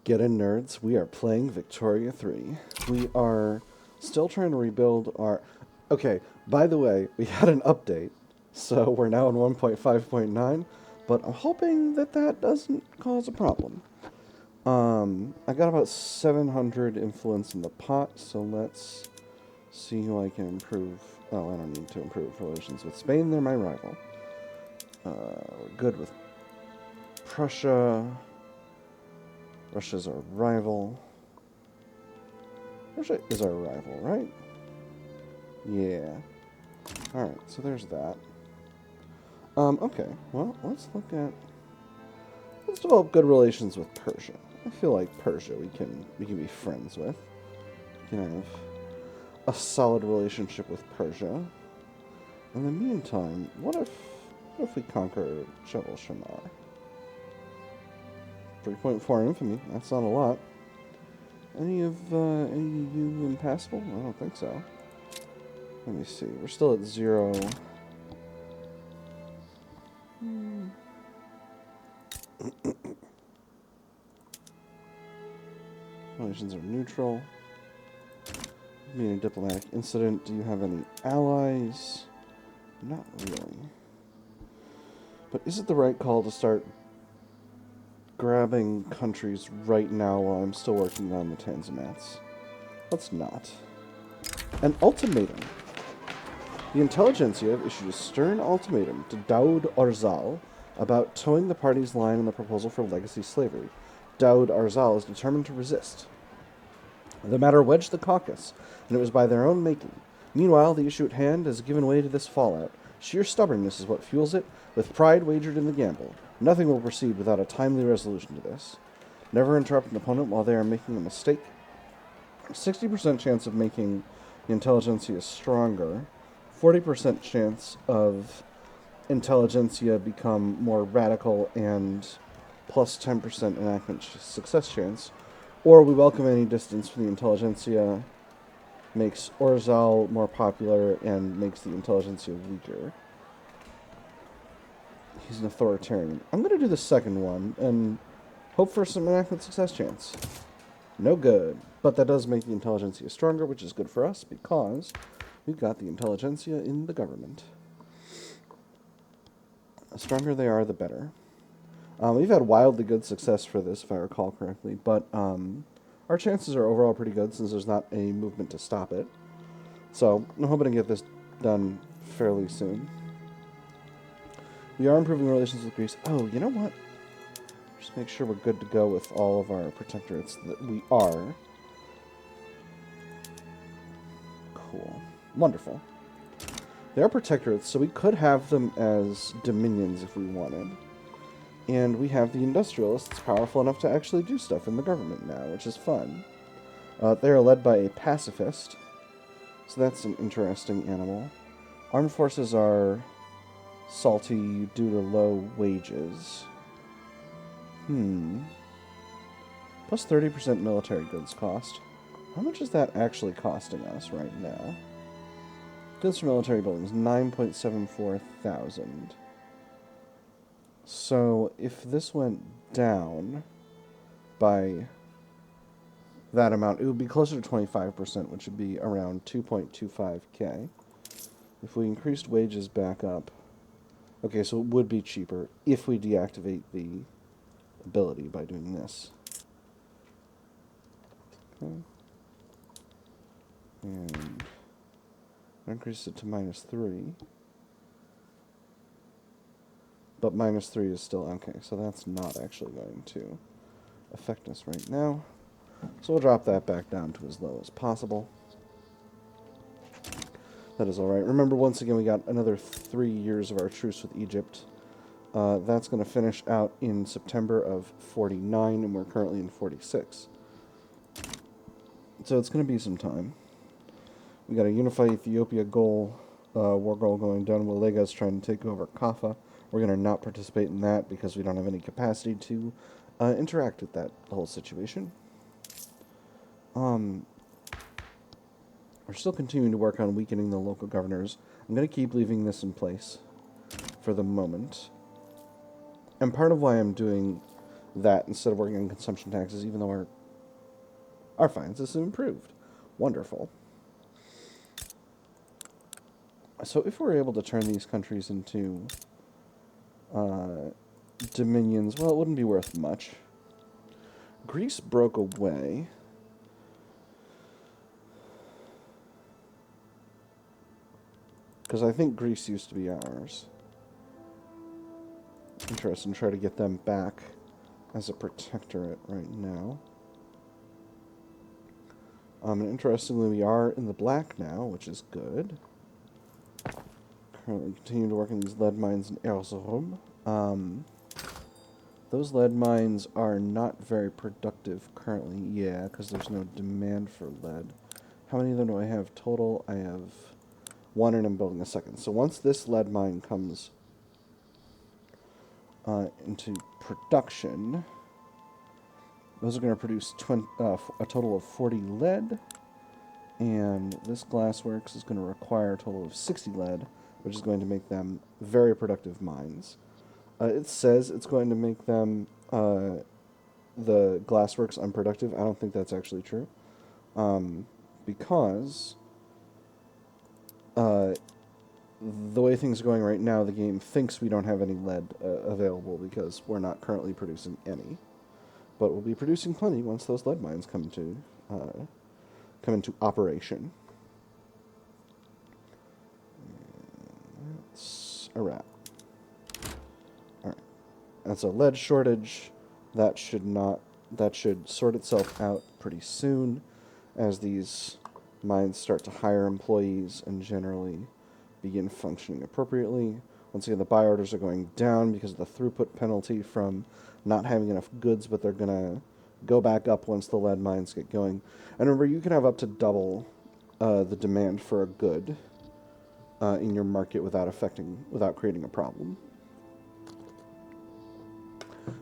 Get in, nerds. We are playing Victoria 3. We are still trying to rebuild our... Okay, by the way, we had an update, so we're now in 1.5.9, but I'm hoping that that doesn't cause a problem. I got about 700 influence in the pot, so let's see who I can improve. Oh, I don't need to improve relations with Spain. They're my rival. We're good with Prussia. Russia's our rival. Russia is our rival, right? Yeah. Alright, so there's that. Okay. Well, let's develop good relations with Persia. I feel like Persia we can be friends with. We can have a solid relationship with Persia. In the meantime, what if we conquer Jebel Shammar? 3.4 infamy. That's not a lot. Any of you impassable? I don't think so. Let me see. We're still at 0. Relations are neutral. Mean a diplomatic incident. Do you have any allies? Not really. But is it the right call to start grabbing countries right now while I'm still working on the Tanzimats? Let's not. An ultimatum. The intelligentsia have issued a stern ultimatum to Daoud Arzal about towing the party's line on the proposal for legacy slavery. Daoud Arzal is determined to resist. The matter wedged the caucus, and it was by their own making. Meanwhile, the issue at hand has given way to this fallout. Sheer stubbornness is what fuels it, with pride wagered in the gamble. Nothing will proceed without a timely resolution to this. Never interrupt an opponent while they are making a mistake. 60% chance of making the intelligentsia stronger. 40% chance of intelligentsia become more radical, and plus 10% enactment success chance. Or we welcome any distance from the intelligentsia, makes Orzal more popular, and makes the intelligentsia weaker. He's an authoritarian. I'm going to do the second one, and hope for some enactment success chance. No good. But that does make the intelligentsia stronger, which is good for us, because we've got the intelligentsia in the government. The stronger they are, the better. We've had wildly good success for this, if I recall correctly, but our chances are overall pretty good since there's not a movement to stop it. So I'm hoping to get this done fairly soon. We are improving relations with Greece. Oh, you know what? Just make sure we're good to go with all of our protectorates that we are. Cool. Wonderful. They are protectorates, so we could have them as dominions if we wanted. And we have the industrialists powerful enough to actually do stuff in the government now, which is fun. They are led by a pacifist, so that's an interesting animal. Armed forces are salty due to low wages. Plus 30% military goods cost. How much is that actually costing us right now? Goods for military buildings, 9.74 thousand. So, if this went down by that amount, it would be closer to 25%, which would be around 2.25k. If we increased wages back up... Okay, so it would be cheaper if we deactivate the ability by doing this. Okay. And increase it to -3. But -3 is still okay, so that's not actually going to affect us right now. So we'll drop that back down to as low as possible. That is alright. Remember, once again, we got another 3 years of our truce with Egypt. That's going to finish out in September of 49, and we're currently in 46. So it's going to be some time. We got a Unify Ethiopia goal, war goal going down. Walega's trying to take over Kaffa. We're going to not participate in that because we don't have any capacity to interact with that whole situation. We're still continuing to work on weakening the local governors. I'm going to keep leaving this in place for the moment. And part of why I'm doing that instead of working on consumption taxes, even though our finances have improved. Wonderful. So if we're able to turn these countries into dominions, well, it wouldn't be worth much. Greece broke away. Because I think Greece used to be ours. Interesting. Try to get them back as a protectorate right now. And interestingly, we are in the black now, which is good. Currently continuing to work on these lead mines in Erzurum. Those lead mines are not very productive currently. Yeah, because there's no demand for lead. How many of them do I have total? I have one, and I'm building a second. So once this lead mine comes into production, those are going to produce a total of 40 lead, and this glassworks is going to require a total of 60 lead, which is going to make them very productive mines. It says it's going to make them, the glassworks, unproductive. I don't think that's actually true, because the way things are going right now, the game thinks we don't have any lead available because we're not currently producing any. But we'll be producing plenty once those lead mines come into operation. That's a wrap. Alright. That's a lead shortage. That should sort itself out pretty soon as these mines start to hire employees and generally begin functioning appropriately. Once again, the buy orders are going down because of the throughput penalty from not having enough goods, but they're going to go back up once the lead mines get going. And remember, you can have up to double the demand for a good in your market without creating a problem.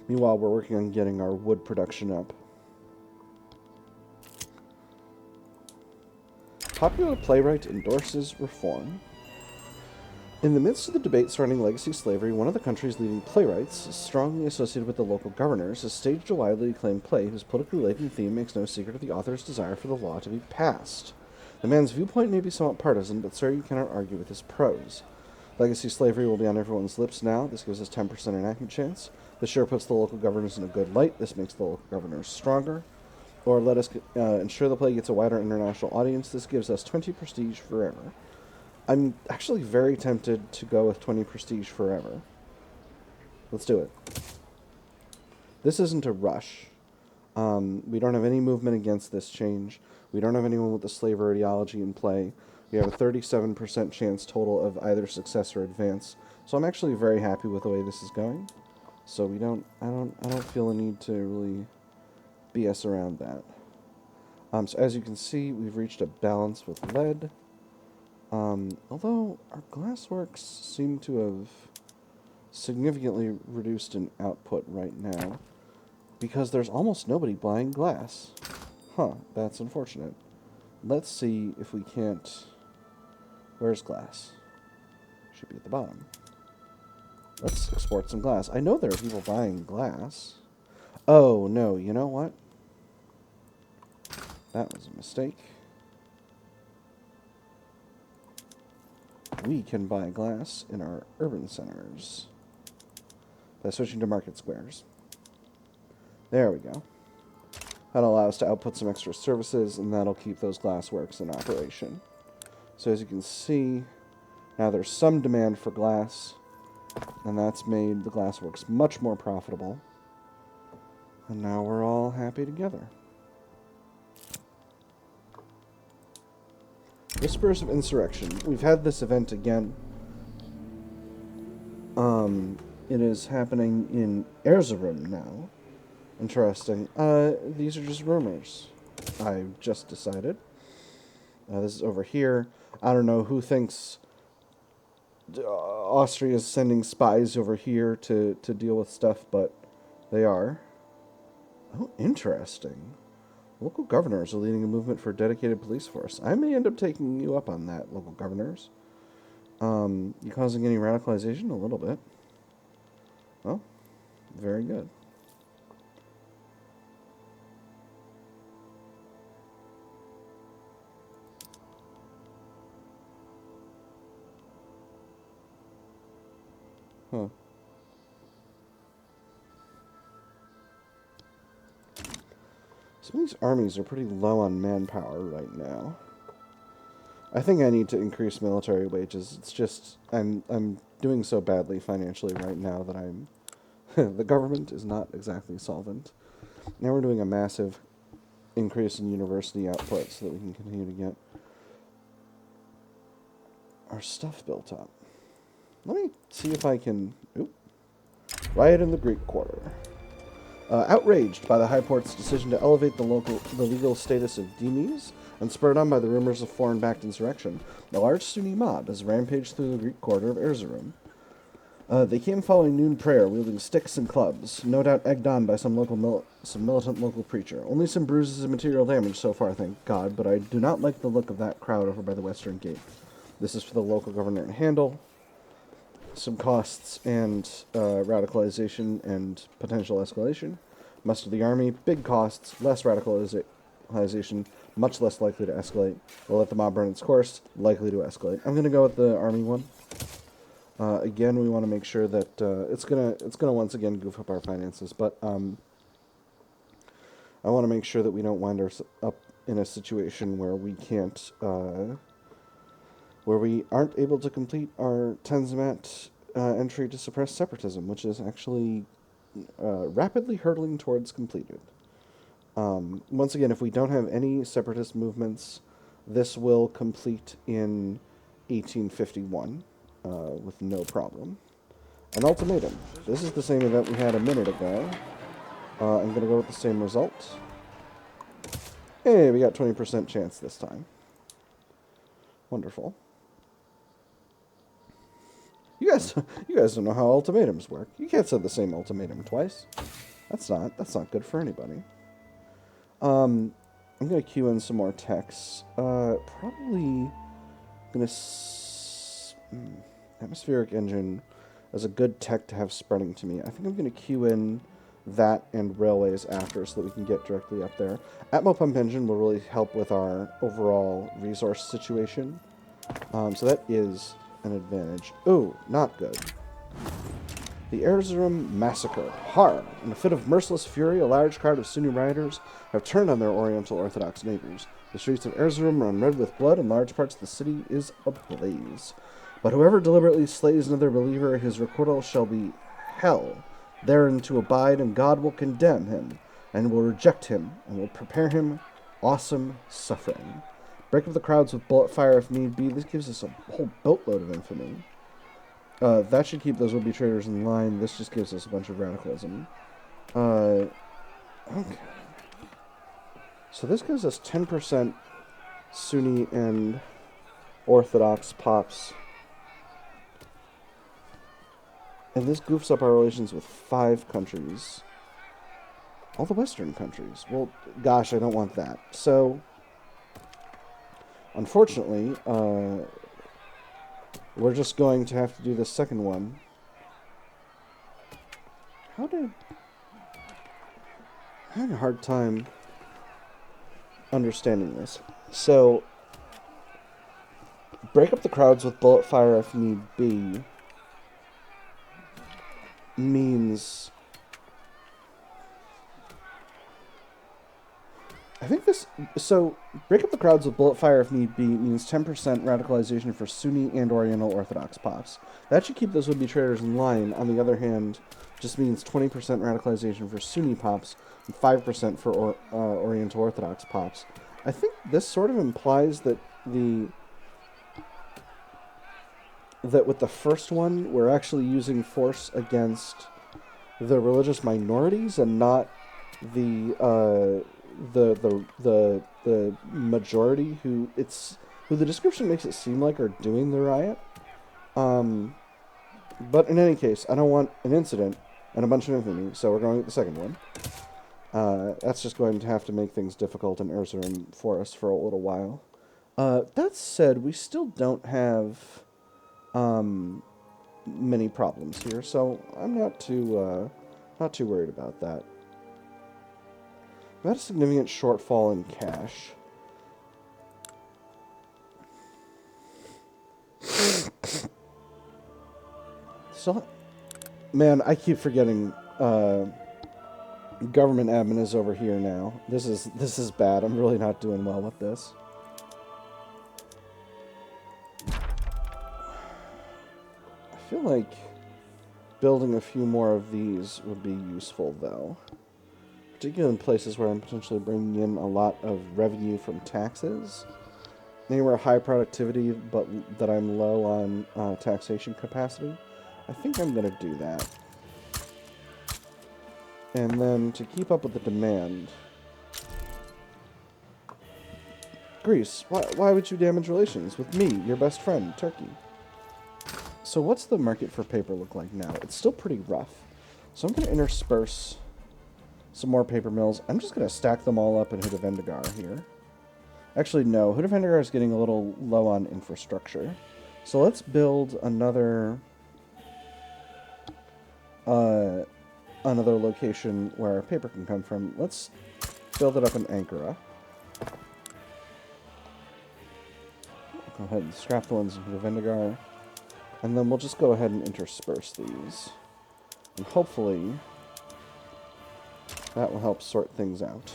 Meanwhile, we're working on getting our wood production up. Popular playwright endorses reform. In the midst of the debate surrounding legacy slavery, one of the country's leading playwrights, strongly associated with the local governors, has staged a widely acclaimed play whose politically laden theme makes no secret of the author's desire for the law to be passed. The man's viewpoint may be somewhat partisan, but sir, you cannot argue with his prose. Legacy slavery will be on everyone's lips now. This gives us 10% enactment chance. This sure puts the local governors in a good light. This makes the local governors stronger. Or let us ensure the play gets a wider international audience. This gives us 20 prestige forever. I'm actually very tempted to go with 20 prestige forever. Let's do it. This isn't a rush. We don't have any movement against this change. We don't have anyone with the slavery ideology in play. We have a 37% chance total of either success or advance. So I'm actually very happy with the way this is going. So I don't feel a need to really BS around that. So as you can see, we've reached a balance with lead. Although our glassworks seem to have significantly reduced in output right now because there's almost nobody buying glass. Huh, that's unfortunate. Let's see if we can't... Where's glass? Should be at the bottom. Let's export some glass. I know there are people buying glass. Oh, no, you know what? That was a mistake. We can buy glass in our urban centers by switching to market squares. There we go. That'll allow us to output some extra services, and that'll keep those glassworks in operation. So as you can see, now there's some demand for glass, and that's made the glassworks much more profitable. And now we're all happy together. Whispers of Insurrection. We've had this event again. It is happening in Erzurum now. Interesting. These are just rumors. I've just decided. This is over here. I don't know who thinks Austria is sending spies over here to deal with stuff, but they are. Oh, interesting. Local governors are leading a movement for a dedicated police force. I may end up taking you up on that, local governors. You causing any radicalization? A little bit. Well, very good. Huh. Some of these armies are pretty low on manpower right now. I think I need to increase military wages. It's just I'm doing so badly financially right now that I'm the government is not exactly solvent. Now we're doing a massive increase in university output so that we can continue to get our stuff built up. Let me see if I can... Oop. Riot in the Greek Quarter. Outraged by the High Port's decision to elevate the legal status of dhimmis, and spurred on by the rumors of foreign-backed insurrection, a large Sunni mob has rampaged through the Greek quarter of Erzurum. They came following noon prayer, wielding sticks and clubs, no doubt egged on by some militant local preacher. Only some bruises and material damage so far, thank God, but I do not like the look of that crowd over by the western gate. This is for the local governor to handle. Some costs and radicalization and potential escalation. Muster the army, big costs, less radicalization, much less likely to escalate. We'll let the mob run its course, likely to escalate. I'm going to go with the army one. Again, we want to make sure that it's gonna once again goof up our finances, but I want to make sure that we don't wind up in a situation where we can't, where we aren't able to complete our Tanzimat entry to suppress separatism, which is actually rapidly hurtling towards completed. Once again, if we don't have any separatist movements, this will complete in 1851. With no problem. An ultimatum. This is the same event we had a minute ago. I'm going to go with the same result. Hey, we got 20% chance this time. Wonderful. You guys don't know how ultimatums work. You can't send the same ultimatum twice. That's not good for anybody. I'm going to queue in some more texts. Probably going to... Atmospheric engine is a good tech to have spreading to me. I think I'm going to queue in that and railways after so that we can get directly up there. Atmo pump engine will really help with our overall resource situation. So that is an advantage. Ooh, not good. The Erzurum massacre. Har! In a fit of merciless fury, a large crowd of Sunni rioters have turned on their Oriental Orthodox neighbors. The streets of Erzurum run red with blood, and large parts of the city is ablaze. But whoever deliberately slays another believer, his requital shall be hell, therein to abide, and God will condemn him, and will reject him, and will prepare him awesome suffering. Break up the crowds with bullet fire if need be. This gives us a whole boatload of infamy. That should keep those would-be traitors in line. This just gives us a bunch of radicalism. Okay. So this gives us 10% Sunni and Orthodox pops. And this goofs up our relations with 5 countries. All the Western countries. Well, gosh, I don't want that. So, unfortunately, we're just going to have to do the second one. I had a hard time understanding this. So, break up the crowds with bullet fire if need be. Means I think this so break up the crowds with bullet fire if need be means 10% radicalization for Sunni and Oriental Orthodox pops. That should keep those would-be traitors in line. On the other hand, just means 20% radicalization for Sunni pops and 5% for Oriental Orthodox pops. I think this sort of implies that with the first one, we're actually using force against the religious minorities and not the majority who the description makes it seem like are doing the riot. But in any case, I don't want an incident and a bunch of infamy, so we're going with the second one. That's just going to have to make things difficult in Erzurum for us for a little while. That said, we still don't have many problems here, so I'm not too worried about that. We've had a significant shortfall in cash. So Man, I keep forgetting government admin is over here now. This is bad. I'm really not doing well with this. I feel like building a few more of these would be useful, though. Particularly in places where I'm potentially bringing in a lot of revenue from taxes. Anywhere high productivity, but that I'm low on taxation capacity. I think I'm going to do that. And then to keep up with the demand... Greece, why would you damage relations with me, your best friend, Turkey? So what's the market for paper look like now? It's still pretty rough. So I'm going to intersperse some more paper mills. I'm just going to stack them all up in Hudavendigar here. Actually, no. Hudavendigar is getting a little low on infrastructure. So let's build another location where our paper can come from. Let's build it up in Ankara. Go ahead and scrap the ones in Hudavendigar. And then we'll just go ahead and intersperse these. And hopefully that will help sort things out.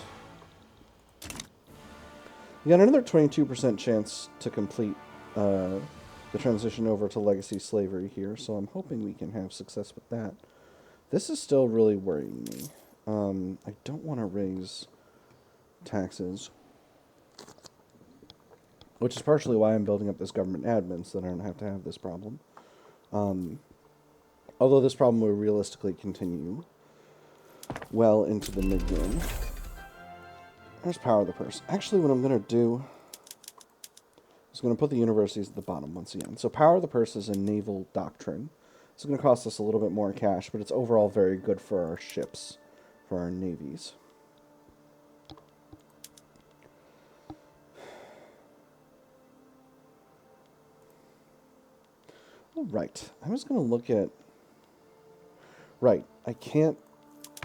You got another 22% chance to complete the transition over to legacy slavery here, so I'm hoping we can have success with that. This is still really worrying me. I don't want to raise taxes, which is partially why I'm building up this government admin, so that I don't have to have this problem. Although this problem will realistically continue well into the mid-game. There's power of the purse. Actually, what I'm going to do is going to put the universities at the bottom once again. So power of the purse is a naval doctrine. It's going to cost us a little bit more cash, but it's overall very good for our ships, for our navies. All right. I was going to look at... Right. I can't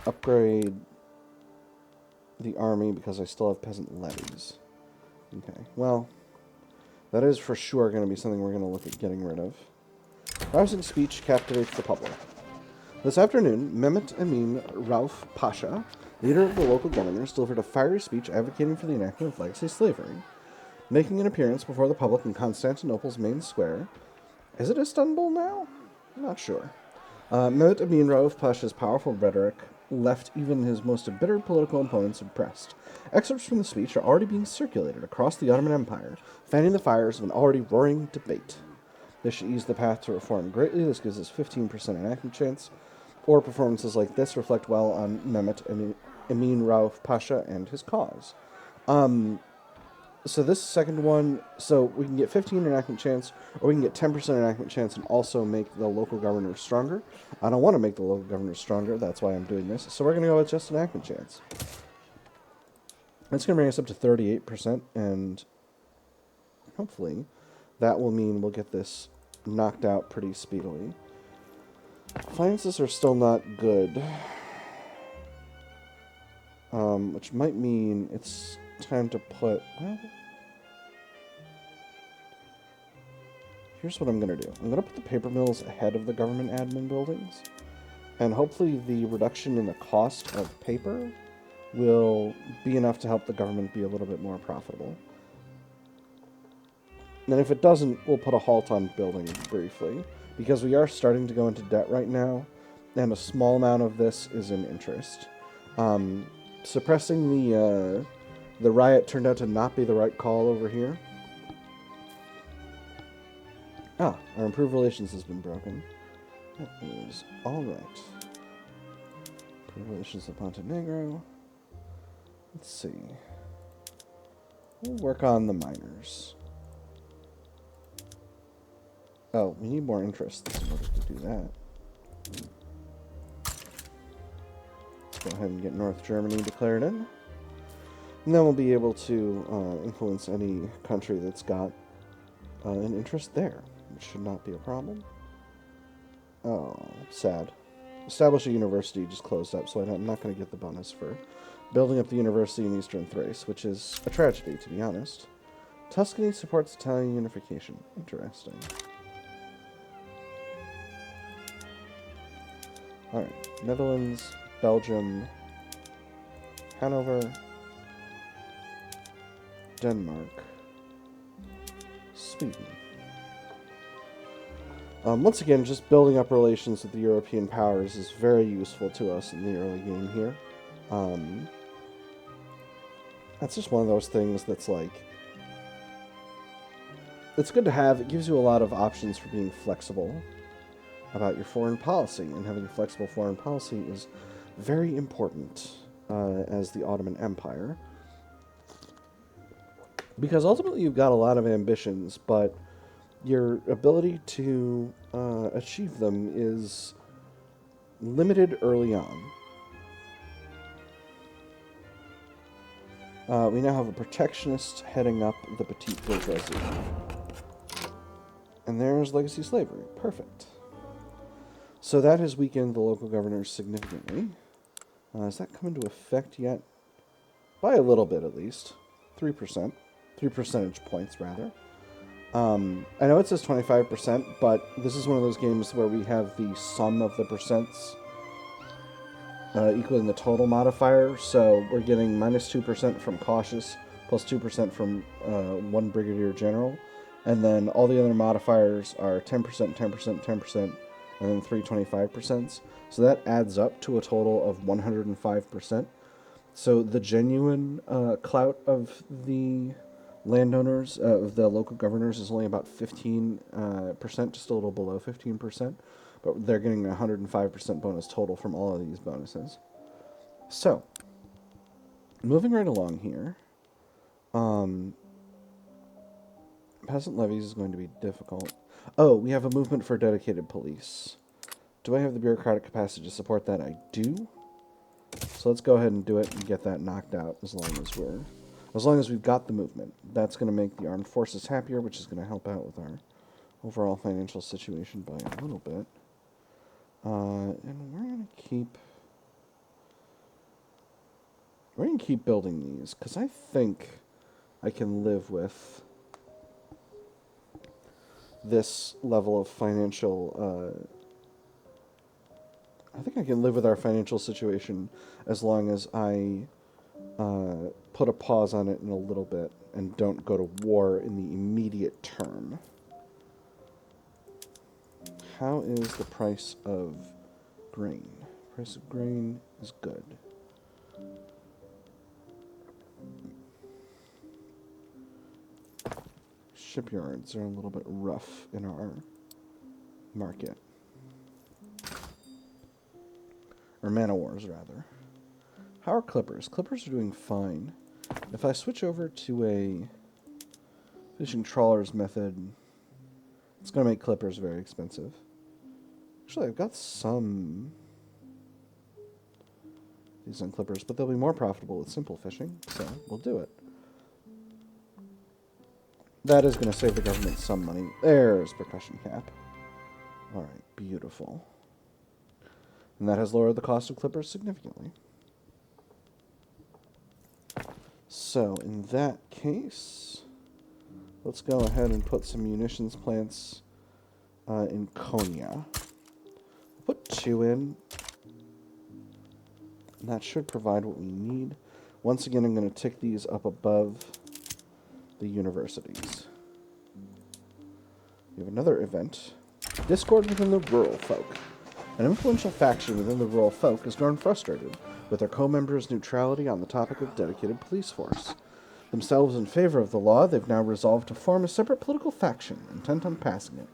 upgrade the army because I still have peasant levies. Okay, well, that is for sure going to be something we're going to look at getting rid of. Rousing speech captivates the public. This afternoon, Mehmet Emin Rauf Pasha, leader of the local governors, delivered a fiery speech advocating for the enactment of legacy slavery. Making an appearance before the public in Constantinople's main square. Is it Istanbul now? I'm not sure. Mehmet Emin Rauf Pasha's powerful rhetoric left even his most embittered political opponents impressed. Excerpts from the speech are already being circulated across the Ottoman Empire, fanning the fires of an already roaring debate. This should ease the path to reform greatly. This gives us 15% enactment chance, or performances like this reflect well on Mehmet Emin Rauf Pasha and his cause. So this second one, so we can get 15 enactment chance, or we can get 10% enactment chance and also make the local governors stronger. I don't want to make the local governors stronger, that's why I'm doing this. So we're going to go with just enactment chance. That's going to bring us up to 38%, and hopefully that will mean we'll get this knocked out pretty speedily. Finances are still not good, which might mean it's time to put... Well, here's what I'm going to do. I'm going to put the paper mills ahead of the government admin buildings, and hopefully the reduction in the cost of paper will be enough to help the government be a little bit more profitable. And if it doesn't, we'll put a halt on building briefly, because we are starting to go into debt right now, and a small amount of this is in interest. Suppressing the riot turned out to not be the right call over here. Ah, our improved relations has been broken. That is alright. Improved relations with Montenegro. Let's see. We'll work on the miners. Oh, we need more interest in order to do that. Let's go ahead and get North Germany declared in. And then we'll be able to influence any country that's got an interest there, which should not be a problem. Oh, sad. Establish a university just closed up, so I'm not going to get the bonus for building up the university in Eastern Thrace, which is a tragedy, to be honest. Tuscany supports Italian unification. Interesting. Alright, Netherlands, Belgium, Hanover, Denmark, Sweden. Once again, just building up relations with the European powers is very useful to us in the early game here. That's just one of those things that's like, it's good to have. It gives you a lot of options for being flexible about your foreign policy, and having a flexible foreign policy is very important as the Ottoman Empire. Because ultimately you've got a lot of ambitions, but your ability to achieve them is limited early on. We now have a protectionist heading up the petite bourgeoisie. And there's legacy slavery. Perfect. So that has weakened the local governors significantly. Has that come into effect yet? By a little bit, at least. 3%. 3 percentage points, rather. I know it says 25%, but this is one of those games where we have the sum of the percents equaling the total modifier. So we're getting minus 2% from cautious, plus 2% from 1 brigadier general. And then all the other modifiers are 10%, 10%, 10%, and then 3 25%. So that adds up to a total of 105%. So the genuine clout of the landowners, of the local governors, is only about 15%, just a little below 15%. But they're getting a 105% bonus total from all of these bonuses. So, moving right along here. Peasant levies is going to be difficult. Oh, we have a movement for dedicated police. Do I have the bureaucratic capacity to support that? I do. So let's go ahead and do it and get that knocked out as long as we've got the movement. That's going to make the armed forces happier, which is going to help out with our overall financial situation by a little bit. And we're going to keep building these, because I think I can live with this level of financial, I think I can live with our financial situation as long as I put a pause on it in a little bit and don't go to war in the immediate term. How is the price of grain? Price of grain is good. Shipyards are a little bit rough in our market. Or man-o-wars, rather. How are clippers? Clippers are doing fine. If I switch over to a fishing trawlers method, it's going to make clippers very expensive. Actually, I've got some decent clippers, but they'll be more profitable with simple fishing, so we'll do it. That is going to save the government some money. There's percussion cap. Alright, beautiful. And that has lowered the cost of clippers significantly. So, in that case, let's go ahead and put some munitions plants in Konya. Put 2 in. And that should provide what we need. Once again, I'm going to tick these up above the universities. We have another event. Discord within the rural folk. An influential faction within the rural folk has grown frustrated with their co-members' neutrality on the topic of dedicated police force. Themselves in favor of the law, they've now resolved to form a separate political faction intent on passing it.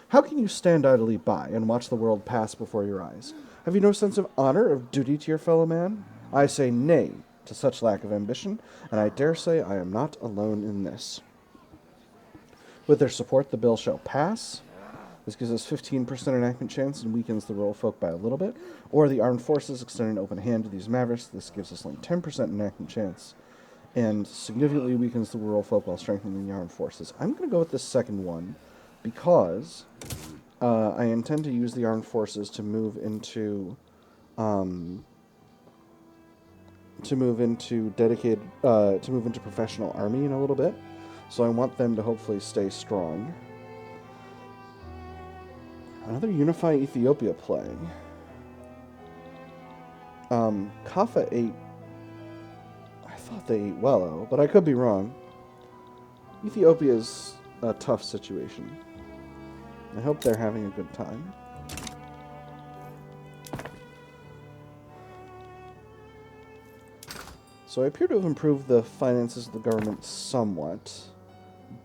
How can you stand idly by and watch the world pass before your eyes? Have you no sense of honor, of duty to your fellow man? I say nay to such lack of ambition, and I dare say I am not alone in this. With their support, the bill shall pass. This gives us 15% enactment chance and weakens the rural folk by a little bit. Or the armed forces extend an open hand to these mavericks. This gives us only 10% enactment chance and significantly weakens the rural folk while strengthening the armed forces. I'm going to go with this second one because I intend to use the armed forces to move into professional army in a little bit. So I want them to hopefully stay strong. Another Unify Ethiopia play. Kaffa ate... I thought they ate Wello, but I could be wrong. Ethiopia's a tough situation. I hope they're having a good time. So I appear to have improved the finances of the government somewhat,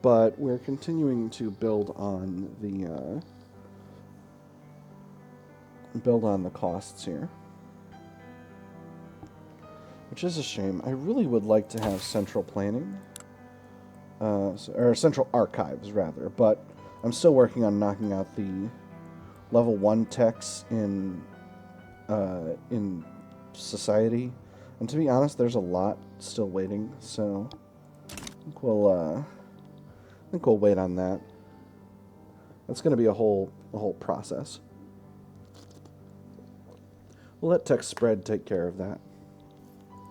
but we're continuing to build on the costs here, which is a shame. I really would like to have central planning, or central archives rather, but I'm still working on knocking out the level 1 techs in society. And to be honest, there's a lot still waiting, so I think we'll wait on that. That's going to be a whole process. We'll let tech spread take care of that.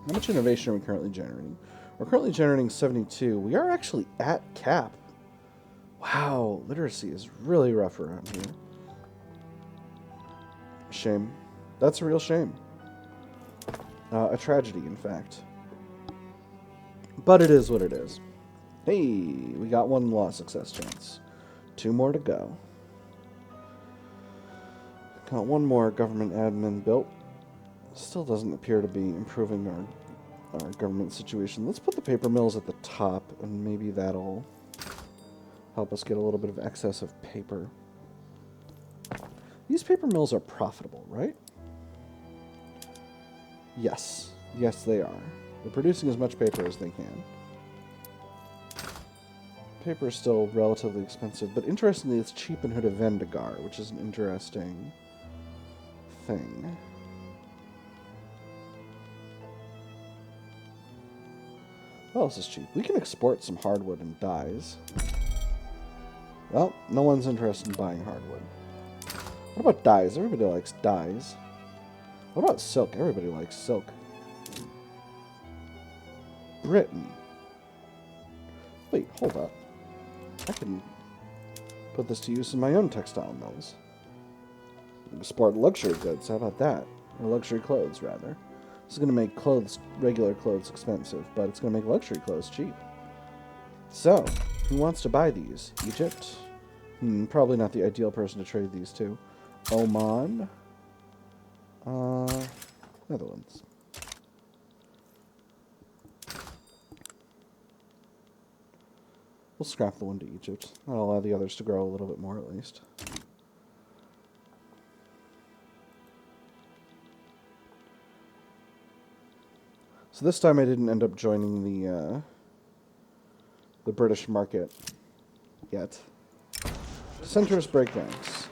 How much innovation are we currently generating? We're currently generating 72. We are actually at cap. Wow, literacy is really rough around here. Shame. That's a real shame. A tragedy, in fact. But it is what it is. Hey, we got 1 law success chance. 2 more to go. Got 1 more government admin built. Still doesn't appear to be improving our government situation. Let's put the paper mills at the top, and maybe that'll help us get a little bit of excess of paper. These paper mills are profitable, right? Yes. Yes, they are. They're producing as much paper as they can. Paper is still relatively expensive, but interestingly, it's cheap in Huda Vendigar, which is an interesting thing. What else is cheap? We can export some hardwood and dyes. Well, no one's interested in buying hardwood. What about dyes? Everybody likes dyes. What about silk? Everybody likes silk. Britain. Wait, hold up. I can put this to use in my own textile mills. Export luxury goods, how about that? Or luxury clothes, rather. This is going to make regular clothes expensive, but it's going to make luxury clothes cheap. So, who wants to buy these? Egypt? Probably not the ideal person to trade these to. Oman? Netherlands. We'll scrap the one to Egypt. That'll allow the others to grow a little bit more, at least. So this time I didn't end up joining the British market yet. Dissenters break ranks.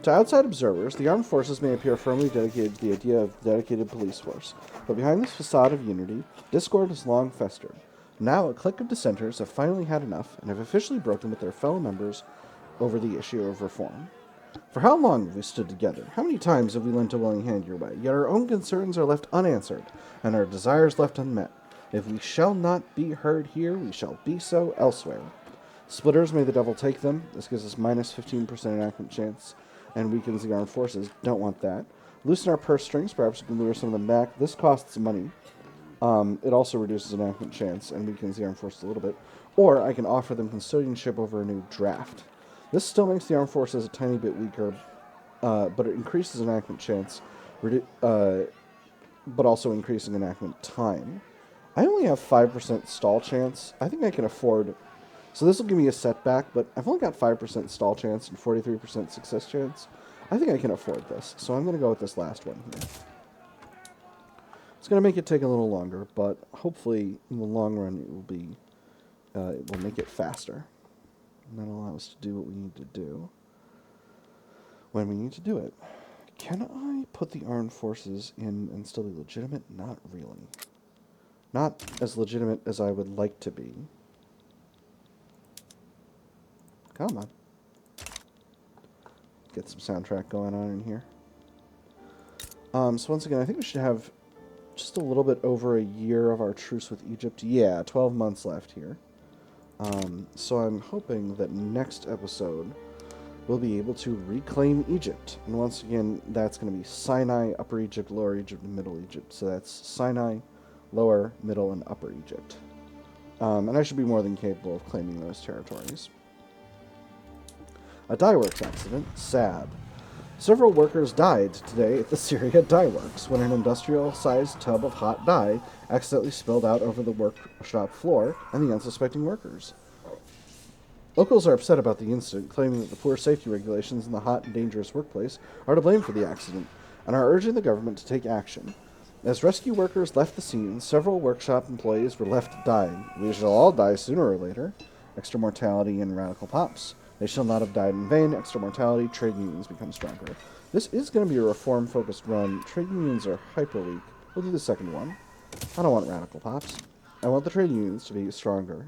To outside observers, the armed forces may appear firmly dedicated to the idea of a dedicated police force, but behind this facade of unity, discord has long festered. Now a clique of dissenters have finally had enough and have officially broken with their fellow members over the issue of reform. For how long have we stood together? How many times have we lent a willing hand your way? Yet our own concerns are left unanswered, and our desires left unmet. If we shall not be heard here, we shall be so elsewhere. Splitters, may the devil take them. This gives us minus 15% enactment chance, and weakens the armed forces. Don't want that. Loosen our purse strings. Perhaps we can lure some of them back. This costs money. It also reduces enactment chance and weakens the armed forces a little bit. Or I can offer them custodianship over a new draft. This still makes the armed forces a tiny bit weaker, but it increases enactment chance, but also increasing enactment time. I only have 5% stall chance. I think I can afford... So this will give me a setback, but I've only got 5% stall chance and 43% success chance. I think I can afford this, so I'm going to go with this last one here. It's going to make it take a little longer, but hopefully in the long run it will make it faster. And that'll allow us to do what we need to do when we need to do it. Can I put the armed forces in and still be legitimate? Not really. Not as legitimate as I would like to be. Come on. Get some soundtrack going on in here. So once again, I think we should have just a little bit over a year of our truce with Egypt. Yeah, 12 months left here. So I'm hoping that next episode we'll be able to reclaim Egypt. And once again, that's going to be Sinai, Upper Egypt, Lower Egypt, and Middle Egypt. So that's Sinai, Lower, Middle, and Upper Egypt. And I should be more than capable of claiming those territories. A dye works accident. Sad. Several workers died today at the Syria Dye Works when an industrial-sized tub of hot dye accidentally spilled out over the workshop floor and the unsuspecting workers. Locals are upset about the incident, claiming that the poor safety regulations in the hot and dangerous workplace are to blame for the accident, and are urging the government to take action. As rescue workers left the scene, several workshop employees were left dying. We shall all die sooner or later. Extra mortality and radical pops. They shall not have died in vain. Extra mortality. Trade unions become stronger. This is going to be a reform-focused run. Trade unions are hyper-weak. We'll do the second one. I don't want radical pops. I want the trade unions to be stronger.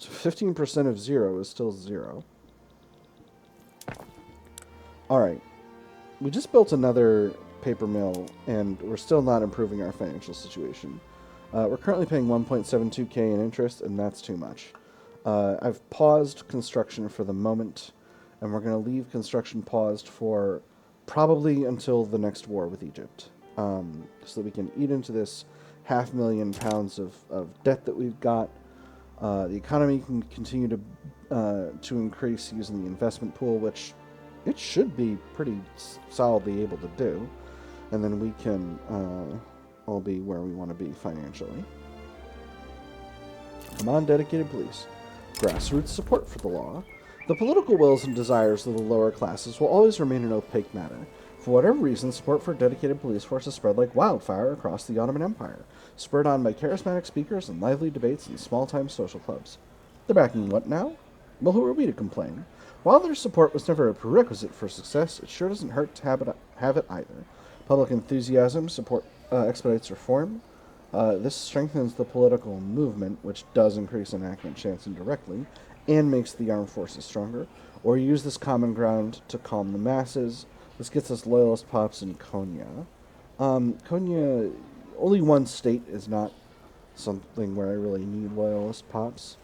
15% of 0 is still 0. Alright. We just built another paper mill, and we're still not improving our financial situation. We're currently paying 1.72k in interest, and that's too much. I've paused construction for the moment, and we're going to leave construction paused for probably until the next war with Egypt, so that we can eat into this £500,000 of debt that we've got. The economy can continue to increase using the investment pool, which it should be pretty solidly able to do, and then we can all be where we want to be financially. Come on, dedicated police. Grassroots support for the law. The political wills and desires of the lower classes will always remain an opaque matter. For whatever reason, support for dedicated police forces spread like wildfire across the Ottoman Empire, spurred on by charismatic speakers and lively debates in small-time social clubs. They're backing what now? Well, who are we to complain? While their support was never a prerequisite for success, it sure doesn't hurt to have it either. Public enthusiasm support expedites reform. This strengthens the political movement, which does increase enactment chance indirectly, and makes the armed forces stronger. Or use this common ground to calm the masses. This gets us loyalist pops in Konya. Konya, only one state is not something where I really need loyalist pops.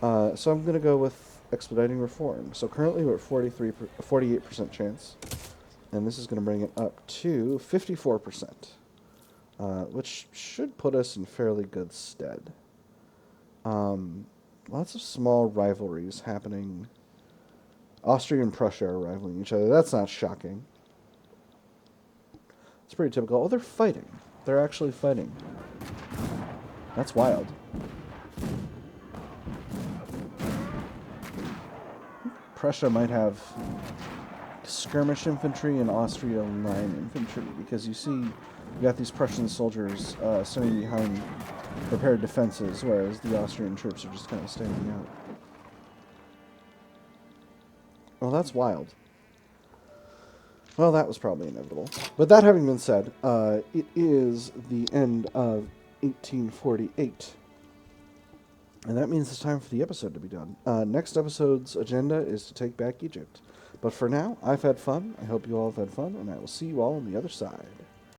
So I'm going to go with expediting reform. So currently we're at 48% chance. And this is going to bring it up to 54%. Which should put us in fairly good stead. Lots of small rivalries happening. Austria and Prussia are rivaling each other. That's not shocking. It's pretty typical. Oh, they're fighting. They're actually fighting. That's wild. Prussia might have skirmish infantry and Austria line infantry, because you see you got these Prussian soldiers standing behind prepared defenses, whereas the Austrian troops are just kind of standing out. Well, that's wild. Well, that was probably inevitable. But that having been said, it is the end of 1848. And that means it's time for the episode to be done. Next episode's agenda is to take back Egypt. But for now, I've had fun. I hope you all have had fun, and I will see you all on the other side.